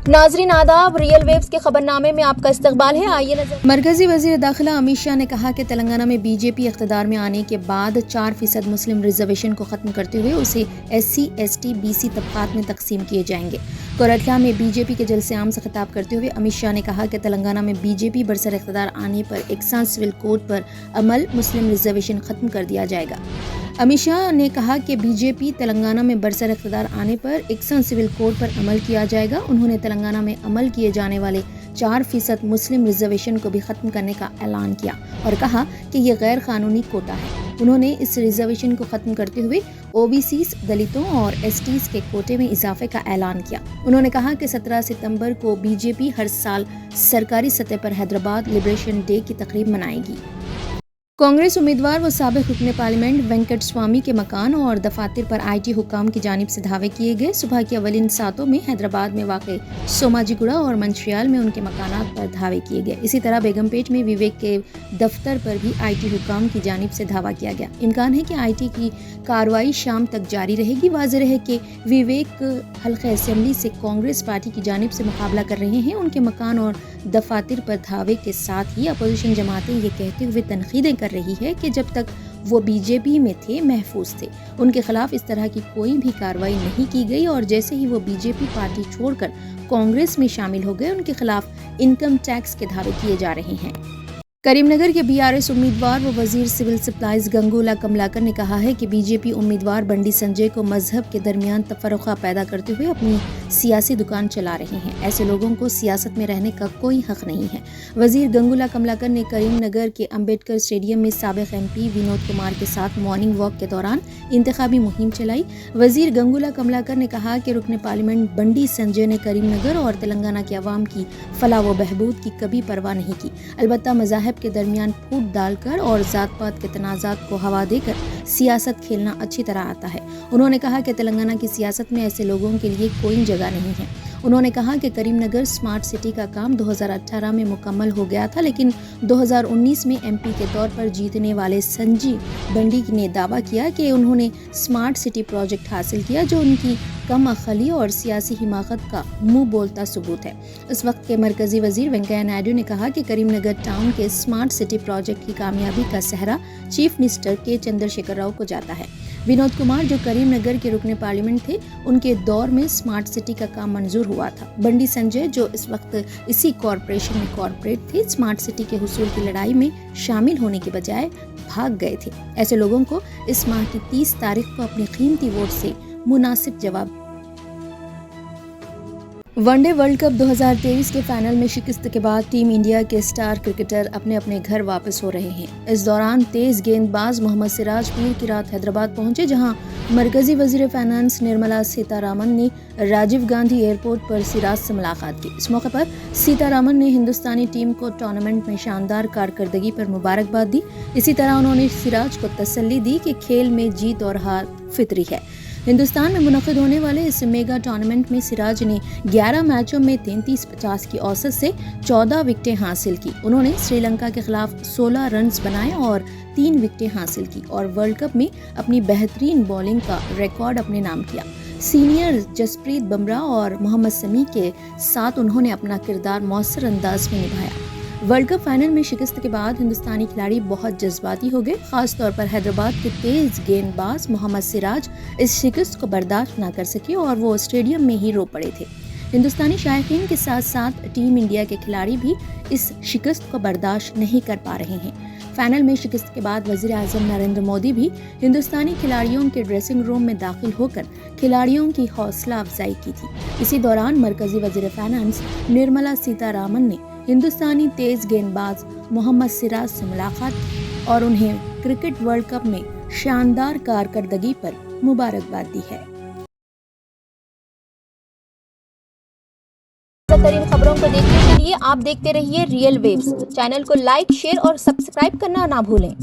नाजरीन आदाब, real waves के खबरनामे में आपका इस्तकबाल है। आइए नजर। मरकजी वजीर दाखिला अमित शाह ने कहा कि तेलंगाना में बीजेपी इख्तिदार में आने के बाद 4% मुस्लिम रिजर्वेशन को खत्म करते हुए उसे SC, ST, BC तबकात में तकसीम किए जाएंगे। कोरटला में बीजेपी के जलसे आम से खिताब करते हुए अमित शाह ने कहा कि तेलंगाना में बीजेपी बरसर इख्तिदार आने पर एकसां सिविल कोड पर अमल, मुस्लिम रिजर्वेशन खत्म कर दिया जाएगा। अमित शाह ने कहा कि बीजेपी तेलंगाना में बरसर इख्तिदार आने पर एकसां सिविल कोड पर अमल किया जाएगा। उन्होंने तेलंगाना में अमल किए जाने वाले 4% मुस्लिम रिजर्वेशन को भी खत्म करने का ऐलान किया और कहा कि ये गैर कानूनी कोटा है। उन्होंने इस रिजर्वेशन को खत्म करते हुए OBCs, दलितों और STs के कोटे में इजाफे का ऐलान किया। उन्होंने कहा कि 17 सितंबर को बीजेपी हर साल सरकारी सतह पर हैदराबाद लिबरेशन डे की तकरीब मनाएगी। कांग्रेस उम्मीदवार व साबिक रुकने पार्लियामेंट वेंकट स्वामी के मकान और दफातर पर IT हुकाम की जानिब से धावे किए गए। सुबह की अवलिन सातों में हैदराबाद में वाक़ सोमाजीगुड़ा और मंचियाल में उनके मकानात पर धावे किए गए। इसी तरह बेगमपेट में विवेक के दफ्तर पर भी IT हुकाम की जानिब से धावा किया गया। इम्कान है कि IT की कार्रवाई शाम तक जारी रहेगी। वाज़ेह है कि विवेक हल्के असेंबली से कांग्रेस पार्टी की जानिब से मुकाबला कर रहे हैं। उनके मकान और दफातर पर धावे के साथ ही अपोजिशन जमातें ये कहते हुए तनकीदें कर रही है कि जब तक वो बीजेपी में थे महफूज थे। उनके खिलाफ इस तरह की कोई भी कार्रवाई नहीं की गई और जैसे ही वो बीजेपी पार्टी छोड़कर कांग्रेस में शामिल हो गए उनके खिलाफ इनकम टैक्स के दावे किए जा रहे हैं। करीमनगर के BRS उम्मीदवार व वजीर सिविल सप्लाईज गंगूला कमलाकर ने कहा है कि बीजेपी उम्मीदवार बंडी संजय को मजहब के दरमियान तफर्रुक़ा पैदा करते हुए अपनी सियासी दुकान चला रहे हैं। ऐसे लोगों को सियासत में रहने का कोई हक नहीं है। वजीर गंगूला कमलाकर ने करीमनगर के अम्बेडकर स्टेडियम में साबिक MP विनोद कुमार के साथ मॉर्निंग वॉक के दौरान इंतखाबी मुहिम चलाई। वजीर गंगूला कमलाकर ने कहा कि रुकने पार्लियामेंट बंडी संजय ने करीमनगर और तेलंगाना के अवाम की फलाह व बहबूद की कभी परवाह नहीं की। अलबत्ता मज़ाहिब के दरमियान फूट डालकर और जात पात के तनाज़ात को हवा देकर सियासत खेलना अच्छी तरह आता है। उन्होंने कहा कि तेलंगाना की सियासत में ऐसे लोगों के लिए कोई जगह नहीं है। उन्होंने कहा कि करीमनगर स्मार्ट सिटी का काम 2018 में मुकम्मल हो गया था, लेकिन 2019 में MP के तौर पर जीतने वाले संजीव बंडी ने दावा किया कि उन्होंने स्मार्ट सिटी प्रोजेक्ट हासिल किया, जो उनकी कम अक्ली और सियासी हिमाकत का मुंह बोलता सबूत है। इस वक्त के मरकजी वजीर वेंकैया नायडू ने कहा कि करीमनगर टाउन के स्मार्ट सिटी प्रोजेक्ट की कामयाबी का सेहरा चीफ मिनिस्टर के चंद्रशेखर राव को जाता है। विनोद कुमार जो करीमनगर के रुकने पार्लियामेंट थे, उनके दौर में स्मार्ट सिटी का काम मंजूर हुआ था। बंडी संजय जो इस वक्त इसी कॉरपोरेशन में कॉरपोरेट थे, स्मार्ट सिटी के हुसूल की लड़ाई में शामिल होने के बजाय भाग गए थे। ऐसे लोगों को इस माह की 30 तारीख को अपनी कीमती वोट से मुनासिब जवाब। वनडे वर्ल्ड कप 2023 के फाइनल में शिकस्त के बाद टीम इंडिया के स्टार क्रिकेटर अपने अपने घर वापस हो रहे हैं। इस दौरान तेज गेंदबाज मोहम्मद सिराज पीर की रात हैदराबाद पहुंचे, जहां मरकजी वजीर फाइनेंस निर्मला सीतारामन ने राजीव गांधी एयरपोर्ट पर सिराज से मुलाकात की। इस मौके पर सीतारामन ने हिंदुस्तानी टीम को टूर्नामेंट में शानदार कारकर्दगी पर मुबारकबाद दी। इसी तरह उन्होंने सिराज को तसल्ली दी कि खेल में जीत और हार फितरी है। हिंदुस्तान में मुनक़िद होने वाले इस मेगा टूर्नामेंट में सिराज ने 11 मैचों में 33-50 की औसत से 14 विकेटें हासिल की। उन्होंने श्रीलंका के खिलाफ 16 रन्स बनाए और 3 विकेटें हासिल की और वर्ल्ड कप में अपनी बेहतरीन बॉलिंग का रिकॉर्ड अपने नाम किया। सीनियर जसप्रीत बुमराह और मोहम्मद शमी के साथ उन्होंने अपना किरदार मौसर अंदाज में निभाया। वर्ल्ड कप फाइनल में शिकस्त के बाद हिंदुस्तानी खिलाड़ी बहुत जज्बाती हो गए। खास तौर पर हैदराबाद के तेज गेंदबाज मोहम्मद सिराज इस शिकस्त को बर्दाश्त न कर सके और वो स्टेडियम में ही रो पड़े थे। हिंदुस्तानी शायकीन के साथ साथ टीम इंडिया के खिलाड़ी भी इस शिकस्त को बर्दाश्त नहीं कर पा रहे हैं। फाइनल में शिकस्त के बाद वजीर आजम नरेंद्र मोदी भी हिंदुस्तानी खिलाड़ियों के ड्रेसिंग रूम में दाखिल होकर खिलाड़ियों की हौसला अफजाई की थी। इसी दौरान मरकजी वजीर फाइनेंस निर्मला सीतारामन ने हिंदुस्तानी तेज गेंदबाज मोहम्मद सिराज से मुलाकात की और उन्हें क्रिकेट वर्ल्ड कप में शानदार कारकर्दगी पर मुबारकबाद दी है। तरीन खबरों को देखने के लिए आप देखते रहिए रियल वेव्स। चैनल को लाइक, शेयर और सब्सक्राइब करना ना भूलें।